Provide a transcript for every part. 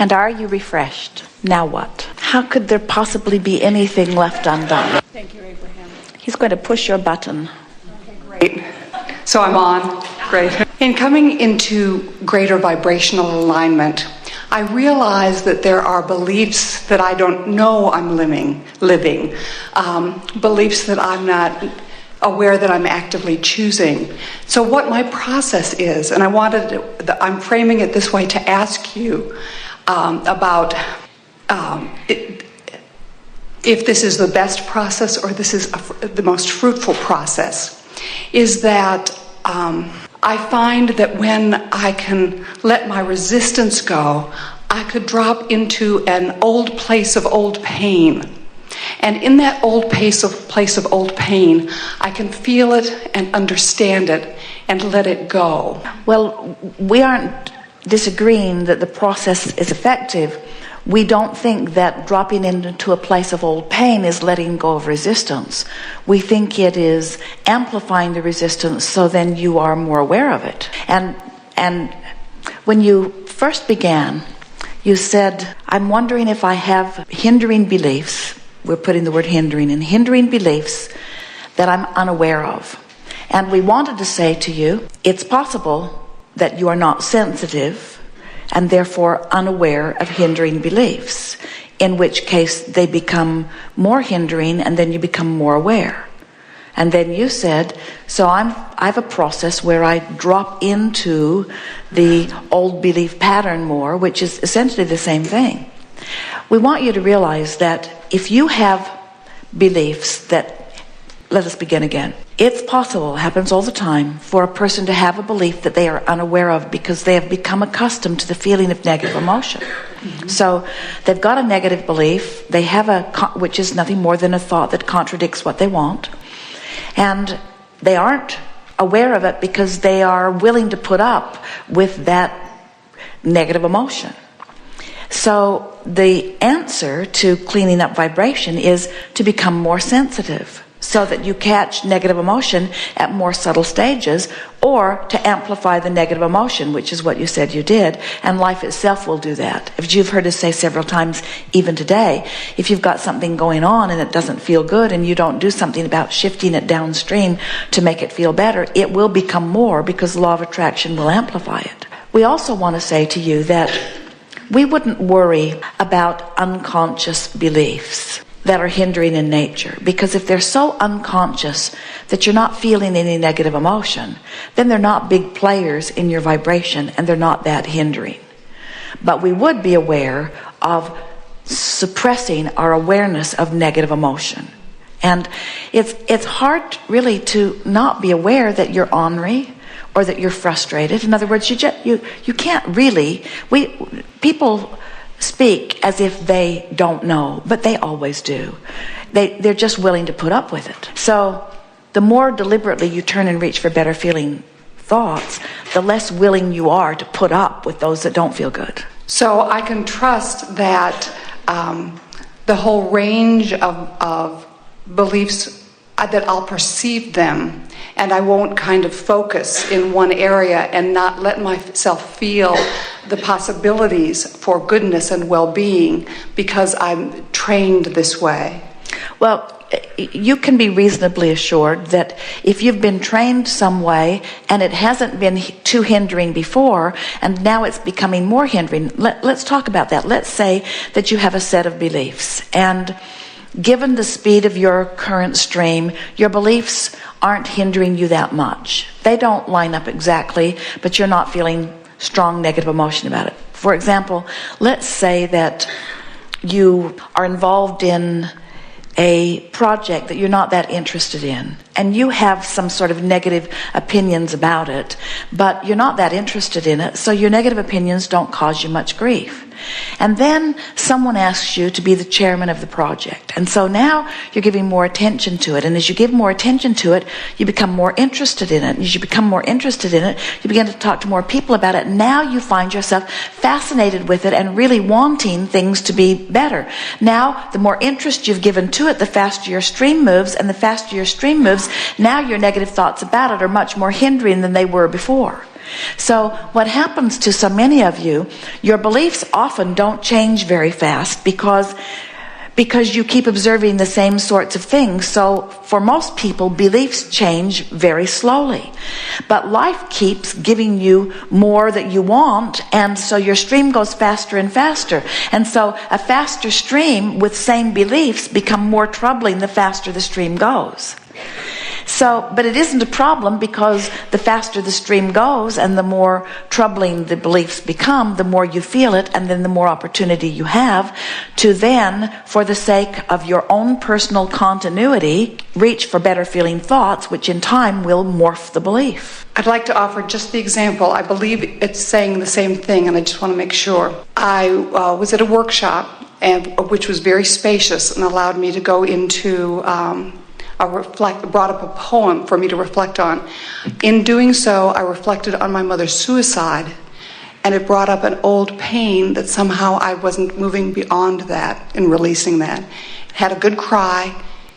And are you refreshed? Now what? How could there possibly be anything left undone? Thank you, Abraham. He's going to push your button. Okay, great. So I'm on. Great. In coming into greater vibrational alignment, I realize that there are beliefs that I don't know I'm living, beliefs that I'm not aware that I'm actively choosing. So what my process is, and I'm framing it this way to ask you about if this is the best process or this is the most fruitful process, is that I find that when I can let my resistance go, I could drop into an old place of old pain. And in that old place of old pain, I can feel it and understand it and let it go. Well, we aren't disagreeing that the process is effective. We don't think that dropping into a place of old pain is letting go of resistance. We think it is amplifying the resistance, so then you are more aware of it. And when you first began, you said, I'm wondering if I have hindering beliefs. We're putting the word hindering in. Hindering beliefs that I'm unaware of. And we wanted to say to you, it's possible that you are not sensitive and therefore unaware of hindering beliefs, in which case they become more hindering and then you become more aware. And then you said, so I have a process where I drop into the old belief pattern more, which is essentially the same thing. We want you to realize that if you have beliefs that, let us begin again. It's possible, it happens all the time, for a person to have a belief that they are unaware of because they have become accustomed to the feeling of negative emotion. Mm-hmm. So they've got a negative belief, they have which is nothing more than a thought that contradicts what they want, and they aren't aware of it because they are willing to put up with that negative emotion. So the answer to cleaning up vibration is to become more sensitive, so that you catch negative emotion at more subtle stages, or to amplify the negative emotion, which is what you said you did, and life itself will do that. As you've heard us say several times, even today, if you've got something going on and it doesn't feel good and you don't do something about shifting it downstream to make it feel better, it will become more because the law of attraction will amplify it. We also want to say to you that we wouldn't worry about unconscious beliefs that are hindering in nature, because if they're so unconscious that you're not feeling any negative emotion, then they're not big players in your vibration and they're not that hindering. But we would be aware of suppressing our awareness of negative emotion. And it's hard really to not be aware that you're ornery or that you're frustrated. In other words, you can't really, people speak as if they don't know, but they always do. They're just willing to put up with it. So the more deliberately you turn and reach for better feeling thoughts, the less willing you are to put up with those that don't feel good. So I can trust that the whole range of beliefs, that I'll perceive them, and I won't kind of focus in one area and not let myself feel the possibilities for goodness and well-being because I'm trained this way. Well, you can be reasonably assured that if you've been trained some way and it hasn't been too hindering before and now it's becoming more hindering, let's talk about that. Let's say that you have a set of beliefs, and given the speed of your current stream, your beliefs aren't hindering you that much. They don't line up exactly, but you're not feeling strong negative emotion about it. For example, let's say that you are involved in a project that you're not that interested in, and you have some sort of negative opinions about it, but you're not that interested in it, so your negative opinions don't cause you much grief. And then someone asks you to be the chairman of the project, and so now you're giving more attention to it, and as you give more attention to it, you become more interested in it, and as you become more interested in it, you begin to talk to more people about it. Now you find yourself fascinated with it and really wanting things to be better. Now the more interest you've given to it, the faster your stream moves, and the faster your stream moves, now your negative thoughts about it are much more hindering than they were before. So what happens to so many of you, your beliefs often often don't change very fast because you keep observing the same sorts of things. So for most people, beliefs change very slowly. But life keeps giving you more that you want, and so your stream goes faster and faster. And so a faster stream with same beliefs become more troubling the faster the stream goes. So, but it isn't a problem, because the faster the stream goes and the more troubling the beliefs become, the more you feel it, and then the more opportunity you have to then, for the sake of your own personal continuity, reach for better feeling thoughts, which in time will morph the belief. I'd like to offer just the example. I believe it's saying the same thing, and I just want to make sure. I was at a workshop, which was very spacious and allowed me to go into... brought up a poem for me to reflect on. In doing so, I reflected on my mother's suicide, and it brought up an old pain that somehow I wasn't moving beyond that and releasing that. Had a good cry,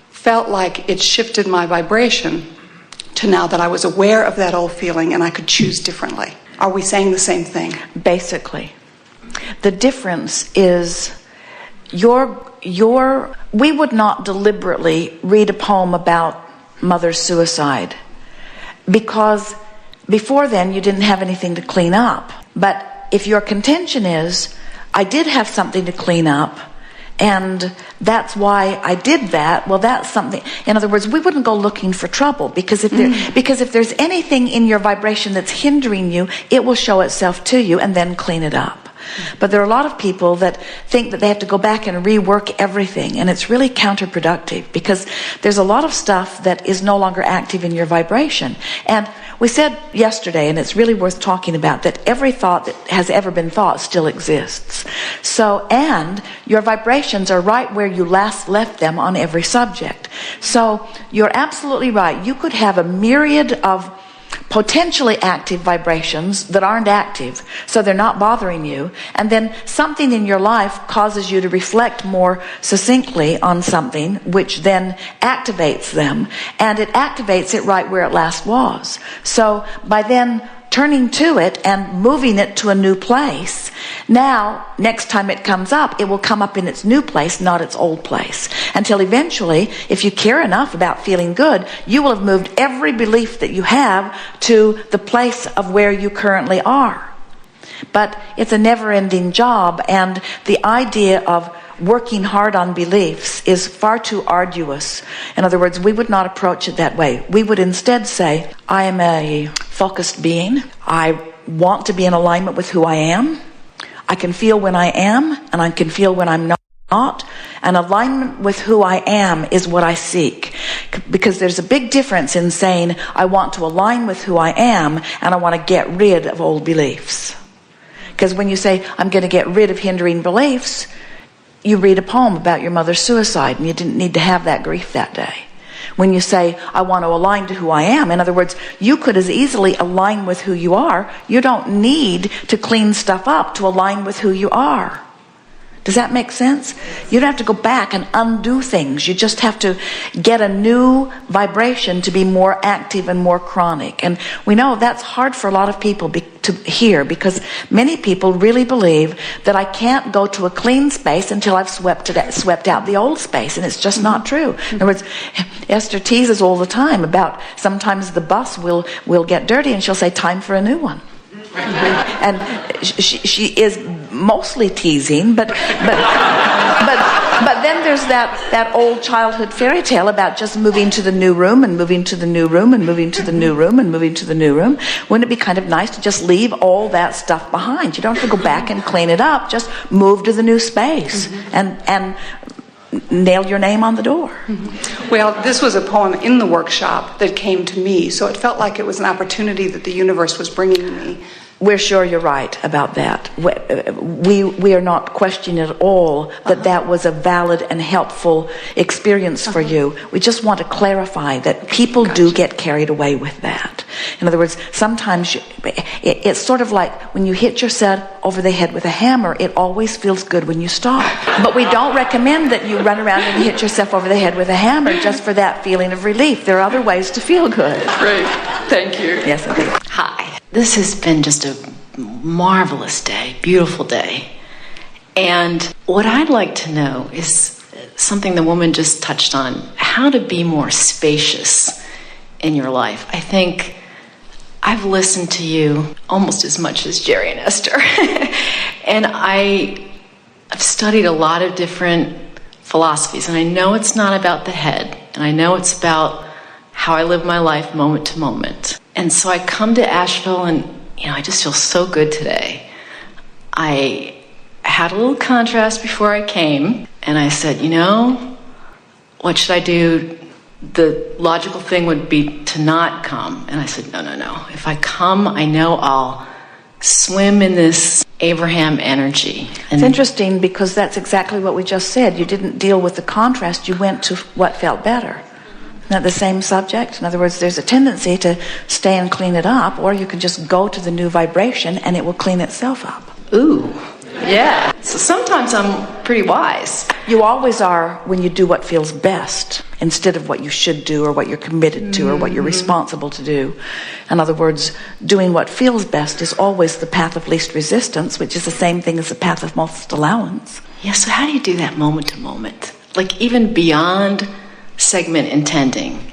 felt like it shifted my vibration to now that I was aware of that old feeling and I could choose differently. Are we saying the same thing? Basically. The difference is we would not deliberately read a poem about mother's suicide, because before then you didn't have anything to clean up. But if your contention is, I did have something to clean up, and that's why I did that, well, that's something. In other words, we wouldn't go looking for trouble, because if there's anything in your vibration that's hindering you, it will show itself to you and then clean it up. But there are a lot of people that think that they have to go back and rework everything, and it's really counterproductive, because there's a lot of stuff that is no longer active in your vibration. And we said yesterday, and it's really worth talking about, that every thought that has ever been thought still exists. So, and your vibrations are right where you last left them on every subject. So you're absolutely right. You could have a myriad of potentially active vibrations that aren't active, so they're not bothering you, and then something in your life causes you to reflect more succinctly on something, which then activates them, and it activates it right where it last was. So by then turning to it and moving it to a new place, now next time it comes up, it will come up in its new place, not its old place, until eventually, if you care enough about feeling good, you will have moved every belief that you have to the place of where you currently are. But it's a never-ending job, and the idea of working hard on beliefs is far too arduous. In other words, we would not approach it that way. We would instead say, I am a focused being. I want to be in alignment with who I am. I can feel when I am, and I can feel when I'm not. And alignment with who I am is what I seek. Because there's a big difference in saying, I want to align with who I am, and I want to get rid of old beliefs. Because when you say, I'm going to get rid of hindering beliefs, you read a poem about your mother's suicide, and you didn't need to have that grief that day. When you say, I want to align to who I am, in other words, you could as easily align with who you are. You don't need to clean stuff up to align with who you are. Does that make sense? You don't have to go back and undo things. You just have to get a new vibration to be more active and more chronic. And we know that's hard for a lot of people to hear, because many people really believe that I can't go to a clean space until I've swept out the old space, and it's just not true. In other words, Esther teases all the time about sometimes the bus will get dirty, and she'll say, time for a new one. And she is mostly teasing, but then there's that old childhood fairy tale about just moving to the new room and moving to the new room and moving to the new room and moving to the new room. Wouldn't it be kind of nice to just leave all that stuff behind? You don't have to go back and clean it up. Just move to the new space and nail your name on the door. Well, this was a poem in the workshop that came to me, so it felt like it was an opportunity that the universe was bringing me. We're sure you're right about that. We are not questioning at all that was a valid and helpful experience for you. We just want to clarify that people do get carried away with that. In other words, sometimes it's sort of like when you hit yourself over the head with a hammer, it always feels good when you stop. But we don't recommend that you run around and hit yourself over the head with a hammer just for that feeling of relief. There are other ways to feel good. Great. Thank you. Yes, indeed. Hi. This has been just a marvelous day, beautiful day. And what I'd like to know is something the woman just touched on, how to be more spacious in your life. I think I've listened to you almost as much as Jerry and Esther. And I've studied a lot of different philosophies, and I know it's not about the head, and I know it's about how I live my life moment to moment. And so I come to Asheville, and I just feel so good today. I had a little contrast before I came, and I said, what should I do? The logical thing would be to not come. And I said, no. If I come, I know I'll swim in this Abraham energy. And it's interesting because that's exactly what we just said. You didn't deal with the contrast. You went to what felt better. Isn't that the same subject? In other words, there's a tendency to stay and clean it up, or you can just go to the new vibration and it will clean itself up. Ooh, yeah. So sometimes I'm pretty wise. You always are when you do what feels best instead of what you should do or what you're committed to or what you're responsible to do. In other words, doing what feels best is always the path of least resistance, which is the same thing as the path of most allowance. Yeah, so how do you do that moment to moment? Like even beyond segment intending?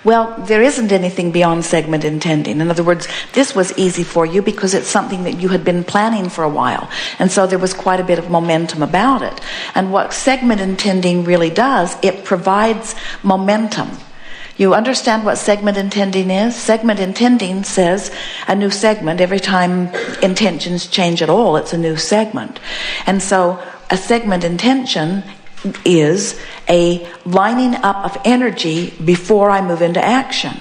Well, there isn't anything beyond segment intending. In other words, this was easy for you because it's something that you had been planning for a while. And so there was quite a bit of momentum about it. And what segment intending really does, it provides momentum. You understand what segment intending is? Segment intending says a new segment. Every time intentions change at all, it's a new segment. And so a segment intention is a lining up of energy before I move into action.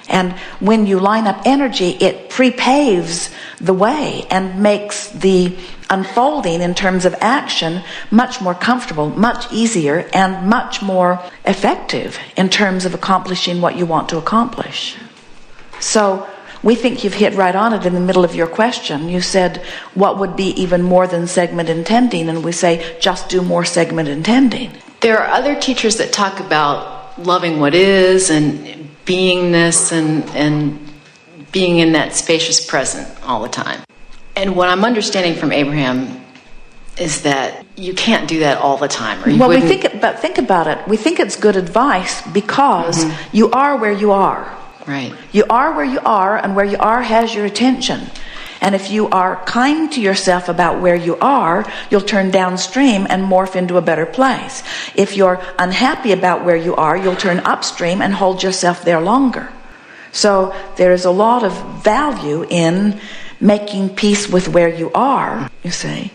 And when you line up energy, it prepaves the way and makes the unfolding in terms of action much more comfortable, much easier, and much more effective in terms of accomplishing what you want to accomplish. So we think you've hit right on it in the middle of your question. You said, what would be even more than segment intending? And we say, just do more segment intending. There are other teachers that talk about loving what is and beingness and being in that spacious present all the time. And what I'm understanding from Abraham is that you can't do that all the time. Or you well, think about it. We think it's good advice because you are where you are. Right. You are where you are, and where you are has your attention. And if you are kind to yourself about where you are, you'll turn downstream and morph into a better place. If you're unhappy about where you are, you'll turn upstream and hold yourself there longer. So there is a lot of value in making peace with where you are, you see.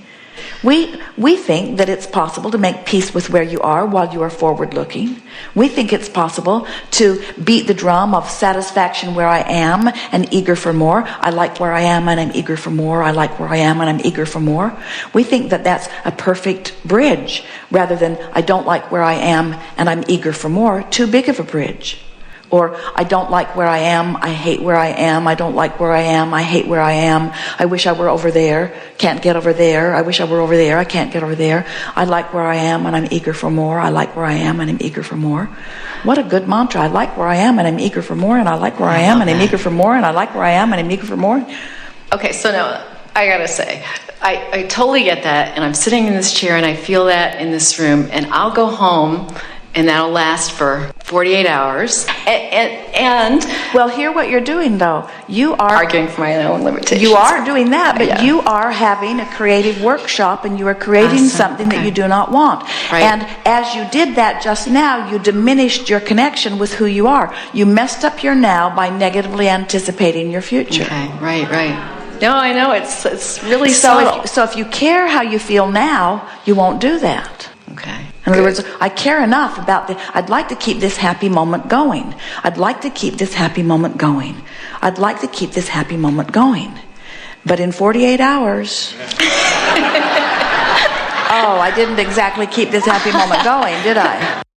We think that it's possible to make peace with where you are while you are forward-looking. We think it's possible to beat the drum of satisfaction where I am and eager for more. I like where I am and I'm eager for more. I like where I am and I'm eager for more. We think that that's a perfect bridge rather than I don't like where I am and I'm eager for more. Too big of a bridge. Or I don't like where I am, I hate where I am, I don't like where I am, I hate where I am, I wish I were over there, can't get over there, I wish I were over there, I can't get over there, I like where I am and I'm eager for more, I like where I am and I'm eager for more. What a good mantra. I like where I am and I'm eager for more, and I like where I am and I'm eager for more, and I like where I am and I'm eager for more. Okay, so now, I gotta say, I totally get that, and I'm sitting in this chair and I feel that in this room, and I'll go home and that'll last for 48 hours. And well, hear what you're doing, though. You are arguing for my own limitations. You are doing that, but you are having a creative workshop, and you are creating something that you do not want. Right. And as you did that just now, you diminished your connection with who you are. You messed up your now by negatively anticipating your future. Okay, right. No, I know, it's really subtle. So if you care how you feel now, you won't do that. Okay. In other words, I care enough about I'd like to keep this happy moment going. I'd like to keep this happy moment going. I'd like to keep this happy moment going. But in 48 hours, I didn't exactly keep this happy moment going, did I?